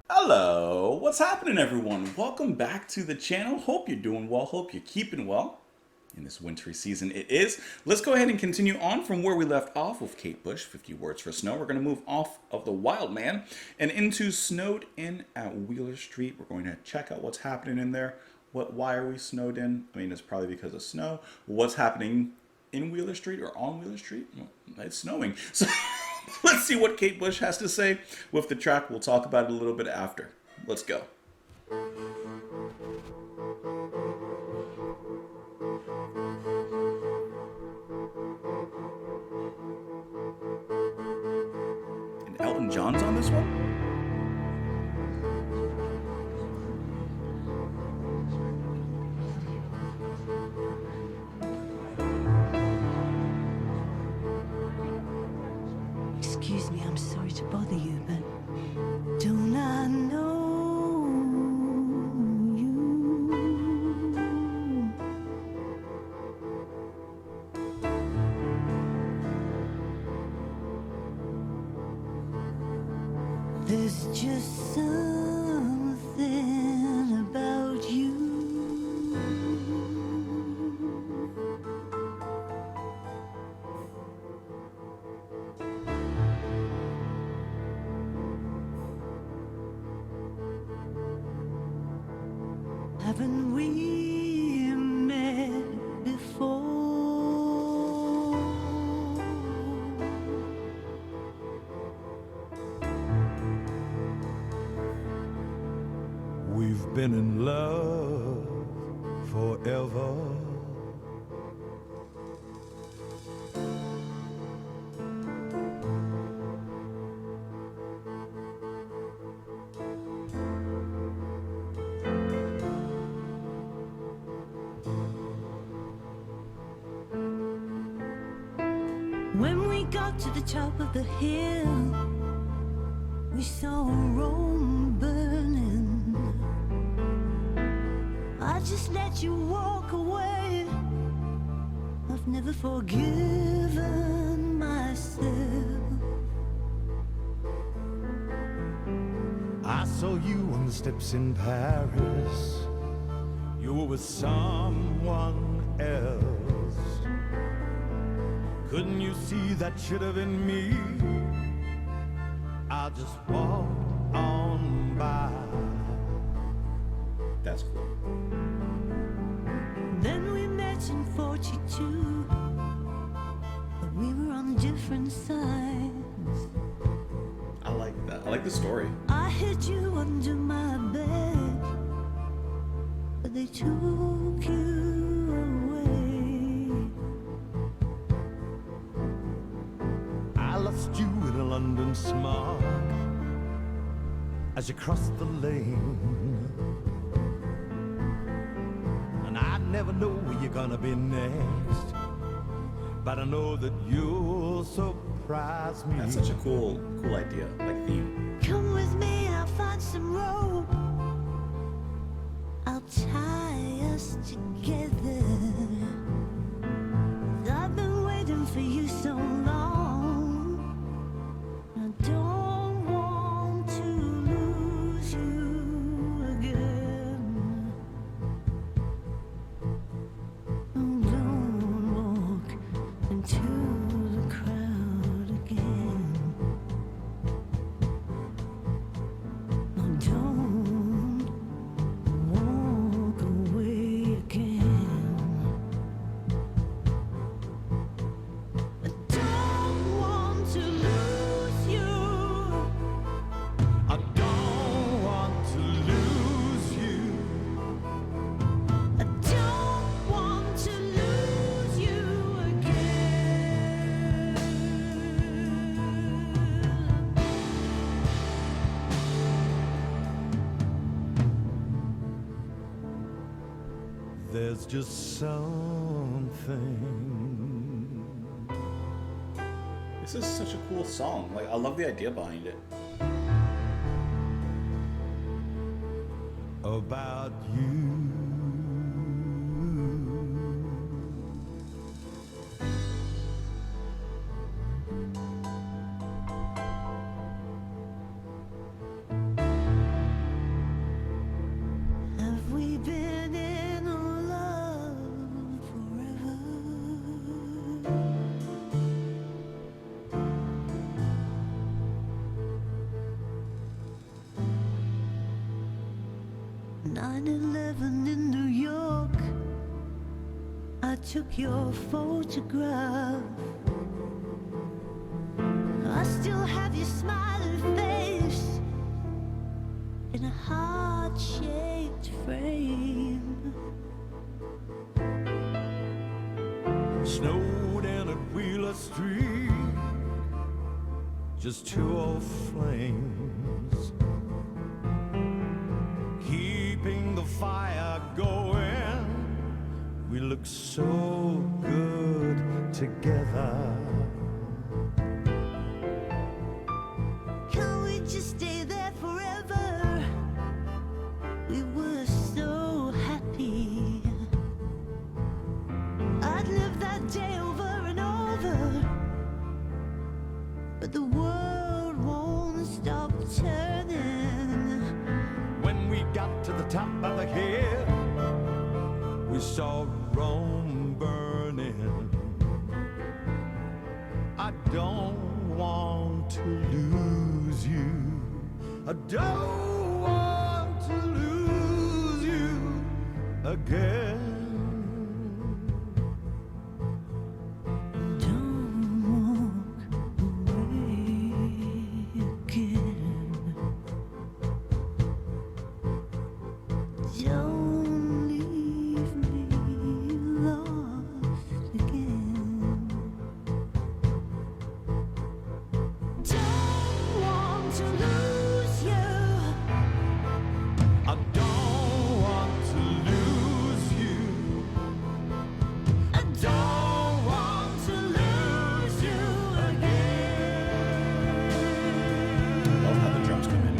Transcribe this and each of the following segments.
Hello, what's happening everyone? Welcome back to the channel. Hope you're doing well, hope you're keeping well. In this wintry season it is. Let's go ahead and continue on from where we left off with Kate Bush, 50 Words for Snow. We're going to move off of the Wild Man and into Snowed In at Wheeler Street. We're going to check out what's happening in there. Why are we snowed in? I mean, it's probably because of snow. What's happening in Wheeler Street or on Wheeler Street? Well, it's snowing. So let's see what Kate Bush has to say with the track. We'll talk about it a little bit after. Let's go. And Elton John's on this one? Excuse me, I'm sorry to bother you, but don't I know you? There's just something about you. Haven't we met before? We've been in love forever. When we got to the top of the hill, we saw Rome burning. I just let you walk away. I've never forgiven myself. I saw you on the steps in Paris. You were with someone else. Couldn't you see that should have been me? I just walked on by. That's cool. Then we met in 42, but we were on different sides. I like that. I like the story. I hid you under my bed, but they took you away. I lost you in a London smog as you crossed the lane. And I never know where you're gonna be next, but I know that you'll surprise me. That's such a cool idea, like theme. Come with me, I'll find some rope. I'll tie us together. I've been waiting for you so long. I don't want to lose you again. Oh, don't walk into the crowd again. Oh, don't walk away again. I don't want to lose you. I don't want to lose you. I don't want to lose you again. There's just something This is such a cool song. Like, I love the idea behind it. about you. 9/11 in New York, I took your photograph. I still have your smiling face in a heart-shaped frame. Snowed in at Wheeler Street, just two old flames, keeping the fire going. We look so good together. Can we just stay there forever? We were so happy. I'd live that day over and over, but the world won't stop turning. When we got to the top of the hill, we saw Rome burning. I don't want to lose you. I don't want to lose you again. Don't walk away again. Don't leave me lost again. Don't want to lose you. I don't want to lose you. I don't want to lose you again. Love how the drums come in.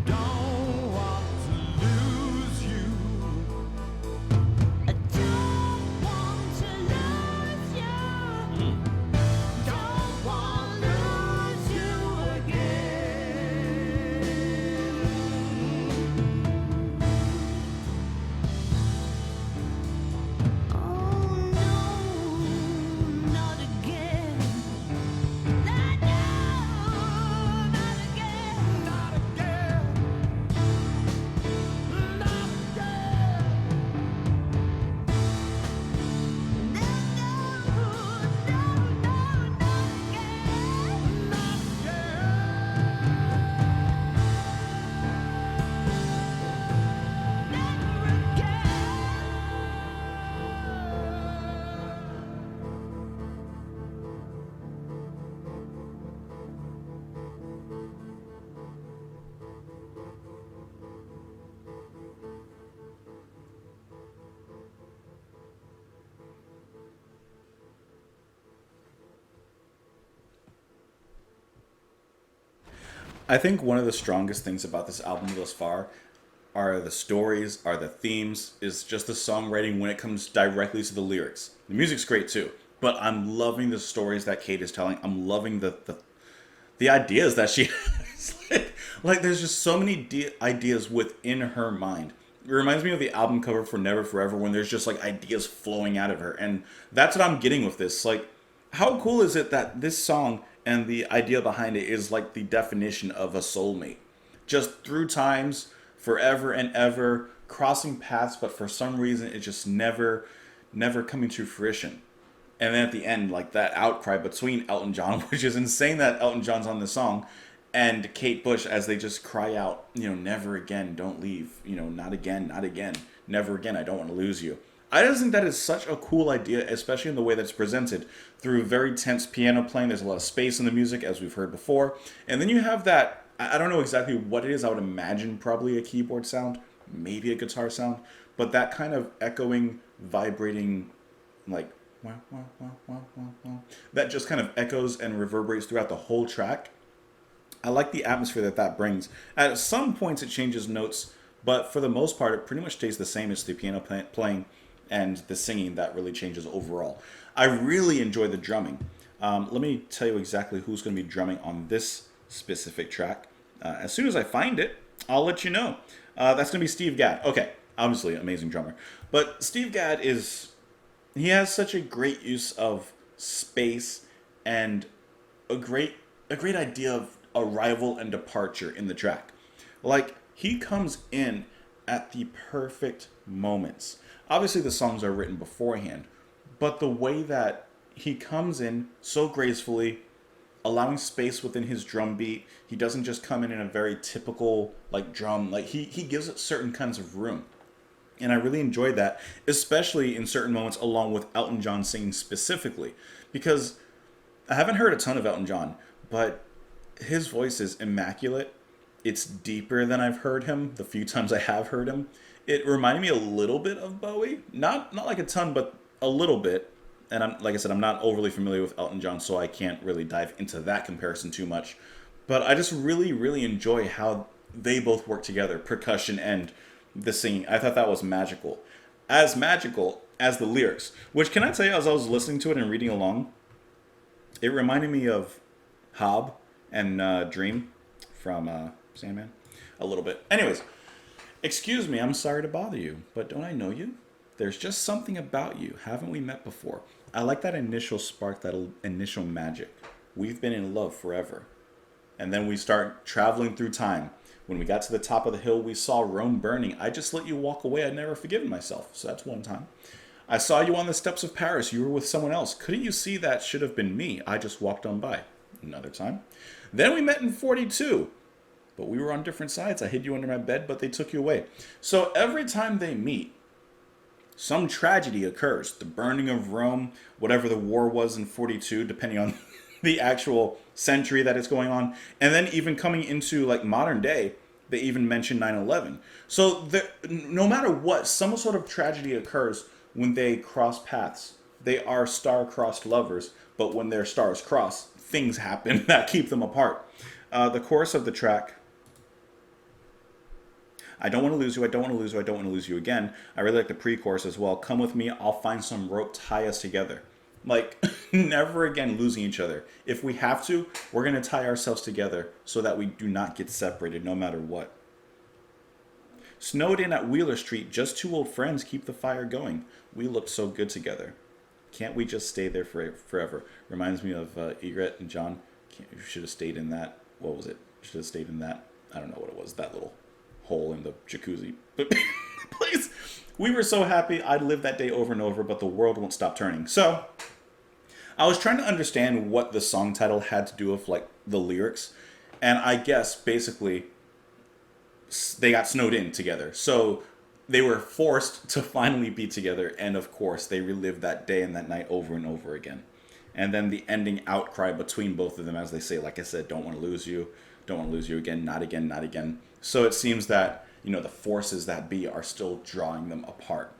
Don't want to lose you. I don't want to lose you. Don't want to lose you again. Oh no, not again. Not again. Not again. Not again. No, not again. Never again. I think one of the strongest things about this album thus far are the stories, are the themes, is just the songwriting when it comes directly to the lyrics. The music's great too, but I'm loving the stories that Kate is telling. I'm loving the ideas that she has. Like there's just so many ideas within her mind. It reminds me of the album cover for Never Forever when there's just like ideas flowing out of her. And that's what I'm getting with this. Like, how cool is it that this song and the idea behind it is like the definition of a soulmate? Just through times, forever and ever, crossing paths, but for some reason it just never coming to fruition. And then at the end, like that outcry between Elton John, which is insane that Elton John's on the song, and Kate Bush as they just cry out, never again, don't leave, not again, never again, I don't want to lose you. I just think that is such a cool idea, especially in the way that it's presented through very tense piano playing. There's a lot of space in the music, as we've heard before. And then you have that, I don't know exactly what it is, I would imagine probably a keyboard sound, maybe a guitar sound, but that kind of echoing, vibrating, like, wah, wah, wah, wah, wah, wah, that just kind of echoes and reverberates throughout the whole track. I like the atmosphere that brings. At some points it changes notes, but for the most part it pretty much stays the same as the piano playing and the singing that really changes overall. I really enjoy the drumming. Let me tell you exactly who's going to be drumming on this specific track. As soon as I find it, I'll let you know. That's going to be Steve Gadd. Okay, obviously amazing drummer. But Steve Gadd he has such a great use of space and a great idea arrival and departure in the track. Like, he comes in at the perfect moments. Obviously, the songs are written beforehand, but the way that he comes in so gracefully, allowing space within his drum beat, he doesn't just come in a very typical like drum. Like he gives it certain kinds of room, and I really enjoyed that, especially in certain moments, along with Elton John singing specifically, because I haven't heard a ton of Elton John, but his voice is immaculate. It's deeper than I've heard him the few times I have heard him. It reminded me a little bit of Bowie, not like a ton, but a little bit. And like I said, I'm not overly familiar with Elton John, so I can't really dive into that comparison too much. But I just really, really enjoy how they both work together, percussion and the singing. I thought that was magical. As magical as the lyrics, which, can I tell you, as I was listening to it and reading along, it reminded me of Hob and Dream from Sandman a little bit. Anyways, excuse me, I'm sorry to bother you, but don't I know you? There's just something about you. Haven't we met before? I like that initial spark, that initial magic. We've been in love forever. And then we start traveling through time. When we got to the top of the hill, we saw Rome burning. I just let you walk away. I'd never forgiven myself. So that's one time. I saw you on the steps of Paris. You were with someone else. Couldn't you see that should have been me? I just walked on by. Another time. Then we met in 42. But we were on different sides. I hid you under my bed, but they took you away. So every time they meet, some tragedy occurs. The burning of Rome, whatever the war was in 42, depending on the actual century that it's going on. And then even coming into like modern day, they even mention 9/11. So no matter what, some sort of tragedy occurs when they cross paths. They are star-crossed lovers, but when their stars cross, things happen that keep them apart. The chorus of the track, I don't want to lose you, I don't want to lose you, I don't want to lose you again. I really like the pre-chorus as well. Come with me, I'll find some rope, tie us together. Like, never again losing each other. If we have to, we're going to tie ourselves together so that we do not get separated no matter what. Snowed in at Wheeler Street, just two old friends keep the fire going. We looked so good together. Can't we just stay there forever? Reminds me of Egret and John. You should have stayed in that. What was it? Should have stayed in that. I don't know what it was. That little hole in the jacuzzi. But please, we were so happy. I'd live that day over and over, but the world won't stop turning. So I was trying to understand what the song title had to do with like the lyrics, and I guess basically they got snowed in together. So they were forced to finally be together, and of course they relived that day and that night over and over again. And then the ending outcry between both of them, as they say, like I said, don't want to lose you, don't want to lose you again, not again, not again. So it seems that, you know, the forces that be are still drawing them apart.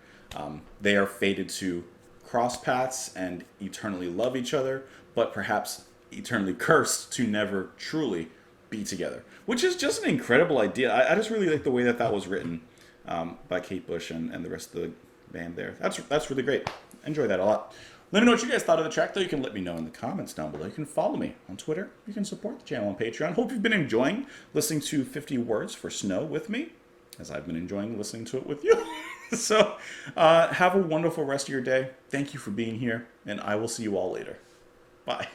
They are fated to cross paths and eternally love each other, but perhaps eternally cursed to never truly be together, which is just an incredible idea. I just really like the way that was written by Kate Bush and the rest of the band there. That's really great. Enjoy that a lot. Let me know what you guys thought of the track, though. You can let me know in the comments down below. You can follow me on Twitter. You can support the channel on Patreon. Hope you've been enjoying listening to 50 Words for Snow with me, as I've been enjoying listening to it with you. So have a wonderful rest of your day. Thank you for being here, and I will see you all later. Bye.